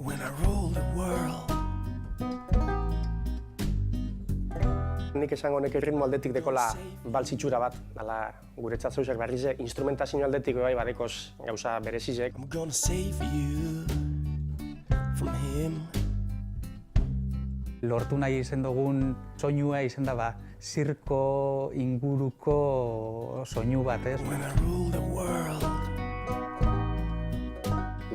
When I rule the world. Nik esango nek ritmo aldetik dekola balsitxura bat, ala guretzat zeuzek berrize, instrumentazio aldetik bai badekoz gauza berezizek. I'm gonna save you from him. Lortu nahi izen dugun soinua izen da ba, zirko inguruko soinu bat, ez? When I rule the world.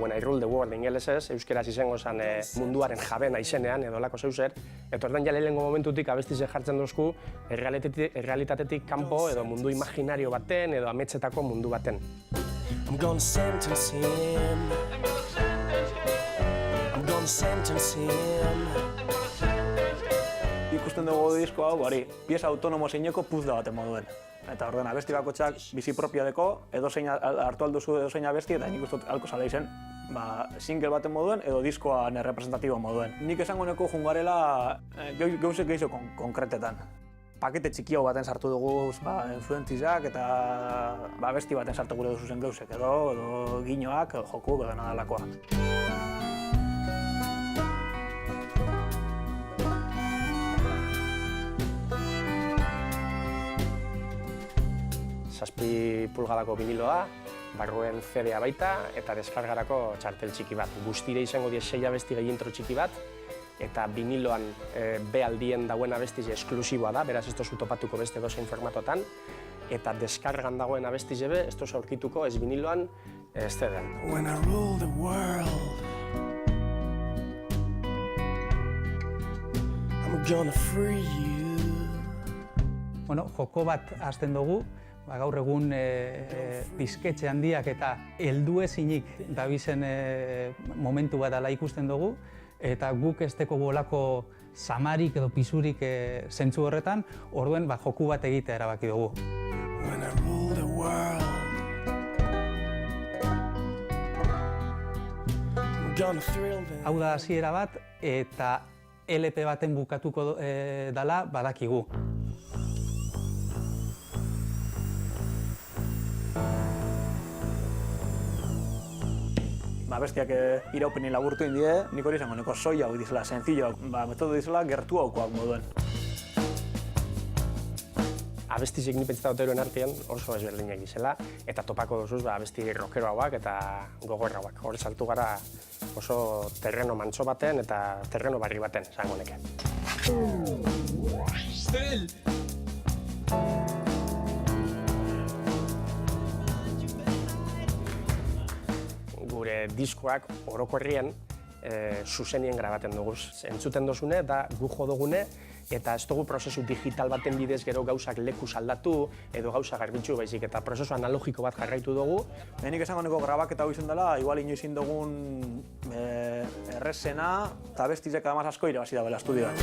When I rule the world ingelesez, euskeraz izango zen munduaren jabena izenean edo lako zeuzer. Eta ordan jale lehengo momentutik abestize jartzen dozku errealitatetik kanpo edo mundu imaginario baten edo ametsetako mundu baten. I'm gonna sentence him. I'm gonna sentence him. Ikusten dugu disko hau, pieza autonomo zeineko puzda baten moduen. Eta orduan abesti bakotxak bizi propio deko, hartu alduzu edozein abesti, eta nik uste halko zala izen, single baten moduen edo diskoan representatibo moduen. Nik esango neko jungarela gauzek gehiago konkretetan. Pakete txiki hau baten sartu dugu influentizak eta abesti baten sartu gure duzuzen gauzek edo ginoak, jokuk edo nadalakoa. Zazpi pulgadako viniloa, barruen CD-a baita eta deskargarako txartel txiki bat. Guztire izango die 6 abesti gehi intro txiki bat, eta viniloan B aldien dagoen abestiz esklusiboa da, beraz ez tozu topatuko beste dozein formatotan, eta deskargan dagoen abestiz ebe, ez tozu aurkituko ez viniloan, ez CD-an. When I rule the world, I'm gonna free you. Bueno, joko bat hasten dugu, gaur egun disketxe handiak eta helduezinik dabizen momentu bat ala ikusten dugu, eta guk ez teko bolako zamarik edo pisurik zentzu horretan, orduen joku bat egitea erabaki dugu. When I rule the world, I'm gonna thrill them. Hau da hasiera bat eta LP baten bukatuko dala badakigu. Bestiak iraupeni laburtu indie, nik hori izango neko soia hau dizela, sencillo, metodo dizela gertu haukoak moduen. Abestizik ni pentsatu dut artean oso ezberdinak dizela, eta topako duzuz abesti rockero hauak eta gogorra hauak. Hor sartu gara oso terreno mantso baten eta terreno barri baten, esango neke. Gure diskoak orokorrien zuzenien grabaten dugu. Entzuten dozune eta gu jo dugune, eta ez dugu prozesu digital baten bidez gero gauzak lekuz aldatu edo gauza garbitzu baizik, eta prozesu analogiko bat jarraitu dugu. Nik esango neko grabaketa hau izan dela, igual inoizin dugun errezena eta bestizek adamaz asko irabazi dabela estudioan.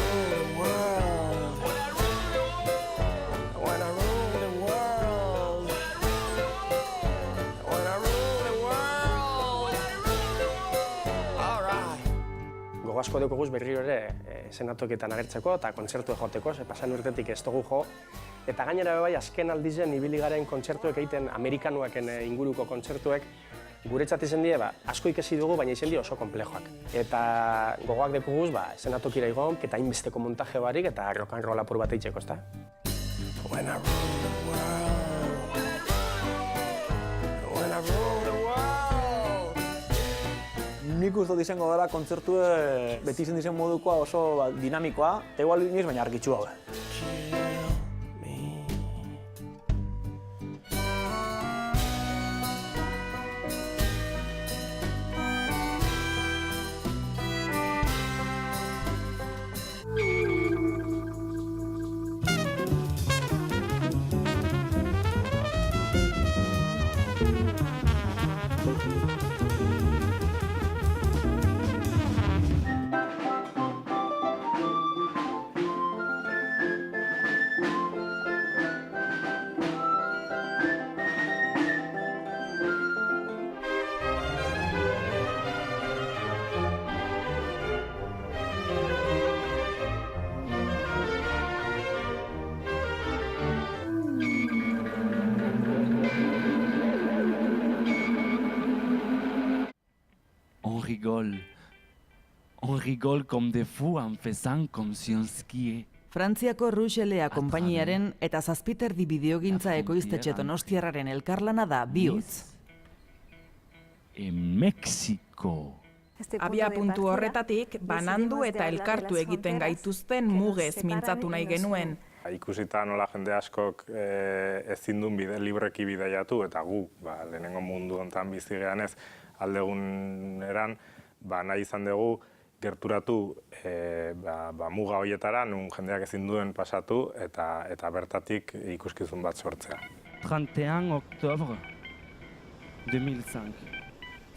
Gogo asko dekoguz berriro ere zenatokietan agertzeko eta kontzertu joteko, pasan urtetik ez dugu jo. Eta gainera bai azken aldizen ibili garen kontzertuek egiten amerikanuaken inguruko kontzertuek guretzat izen die, asko ikasi dugu, baina izen die oso konplejoak. Eta gogoak dekoguz zenatokira igon, eta hainbesteko montaje barik eta rock and roll apur bat eitzeko, ezta? When I rule the world, when I rule the world. Nik uste dut izango dela kontzertue beti izen dizen modukoa oso dinamikoa, eta igual inoiz baina argitxua hau. On rigole On rigole comme des fous en faisant comme si on skiait. Frantziako Rougelea konpainiaren eta Zazpiterdi bideogintza ekoiztetxe donostiarraren elkarlana da Bihotz. En México. Abia puntu horretatik, banandu eta elkartu egiten gaituzten mugez mintzatu nahi genuen. Ikusita nola jende askok ezin duen libreki bidaiatu, eta gu, lehenengo mundu hontan bizi geanez, aldegun eran, nahi izan dugu gerturatu muga horietara, nun jendeak ezin duen pasatu, eta bertatik ikuskizun bat sortzea. 31 octobre 2005.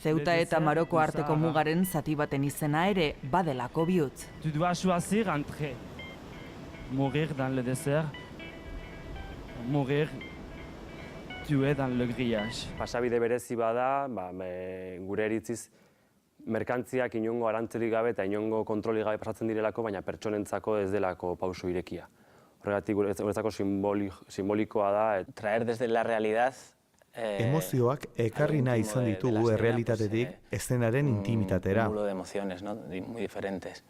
Ceuta eta Maroko arteko mugaren zati baten izena ere badelako Bihotz. Tu dois choisir entre mourir dans le désert, mourir tué dans le grillage. Pasabide berezi bada, gure eritziz, merkantziak inongo arantzerik gabe eta inongo kontrolik gabe pasatzen direlako, baina pertsonentzako ez delako pauso irekia. Horregatik guretzako simbolikoa da. Traer desde la realidad emozioak ekarri nahi izan ditugu errealitatetik eszenaren intimitatera. Un cúmulo de emociones, ¿no? Muy diferentes.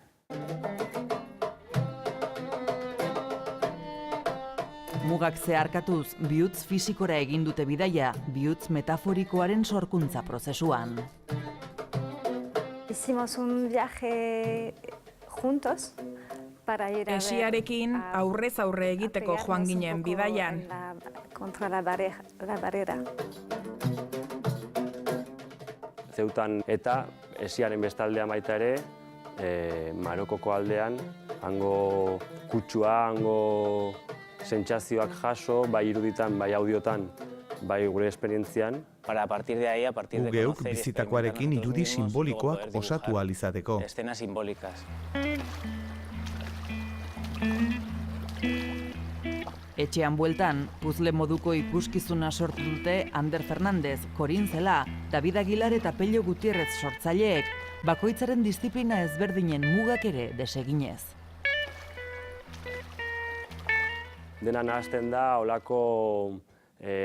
Mugak zeharkatuz, bihotz fisikora egin dute bidaia, bihotz metaforikoaren sorkuntza prozesuan. Hicimos un viaje juntos para ir a ver... Esiarekin aurrez aurre egiteko joan ginen bidaian. Contra la barrera. Zeutan eta Esiaren bestaldean baita ere, Marokoko aldean, hango kutsua, hango sentsazioak jaso, bai iruditan, bai audiotan, bai gure esperientzian. Para partir de ahí, a partir de Gugeuk bizitakoarekin irudi simbolikoak osatu ahal izateko. Escenas simbólicas. Etxean bueltan, puzle moduko ikuskizuna sortu dute Ander Fernandez, Corin Zela, David Aguilar eta Pello Gutierrez sortzaileek, bakoitzaren disiplina ezberdinen mugak ere deseginez. Dena nahazten da olako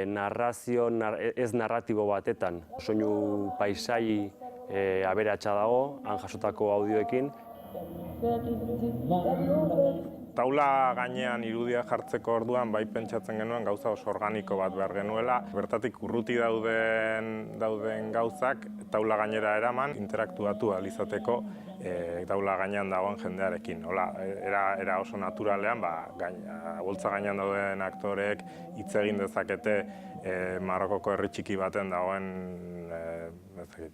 narrazio ez narratibo batetan. Soinu paisai aberatsa dago, han jasotako audioekin. Taula gainean irudia jartzeko orduan bai pentsatzen genuen gauza oso organiko bat behar genuela. Bertatik urruti dauden gauzak taula gainera eraman, interaktuatu ahal izateko taula gainean dagoen jendearekin. Hola, era oso naturalean, boltza gainean dauden aktoreek hitz egin dezakete Marokoko herri txiki baten dagoen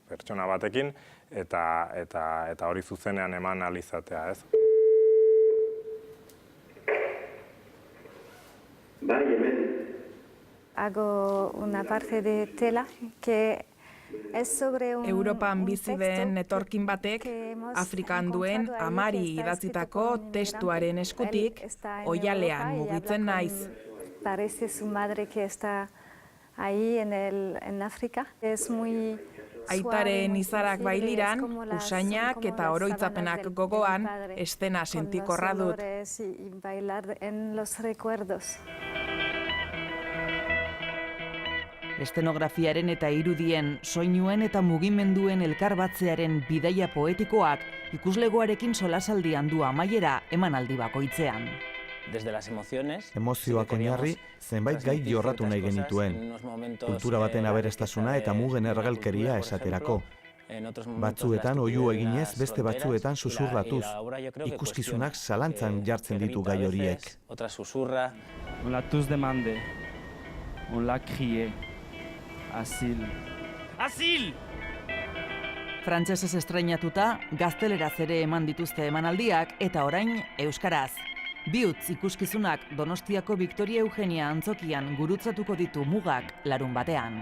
pertsona batekin, eta hori zuzenean eman ahal izatea, ez? Hago una parte de tela que es sobre un... Europan bizi den etorkin batek, Afrikan duen amari idatzitako testuaren eskutik, oihalean mugitzen naiz. Parece su madre que está ahí en África. Es muy... Aitaren izarak bailiran, usainak eta oroitzapenak gogoan, estena sentikorra dut. Estenografiaren eta irudien, soinuen eta mugimenduen elkarbatzearen bidaia poetikoak ikuslegoarekin solasaldian du amaiera emanaldi bakoitzean. Desde las emociones... Emozioak oinarri, zenbait gai jorratu nahi genituen. Kultura baten aberastasuna eta mugen ergalkeria esaterako. Batzuetan oihu eginez, beste batzuetan susurratuz. Ikuskizunak zalantzan jartzen ditu gai horiek. Otra susurra. On l'a tous demandé. On l'a crié. Asil. Asil! Frantsesez estreinatuta, gazteleraz ere eman dituzte emanaldiak eta orain euskaraz. Bihotz ikuskizunak Donostiako Victoria Eugenia antzokian gurutzatuko ditu mugak larunbatean.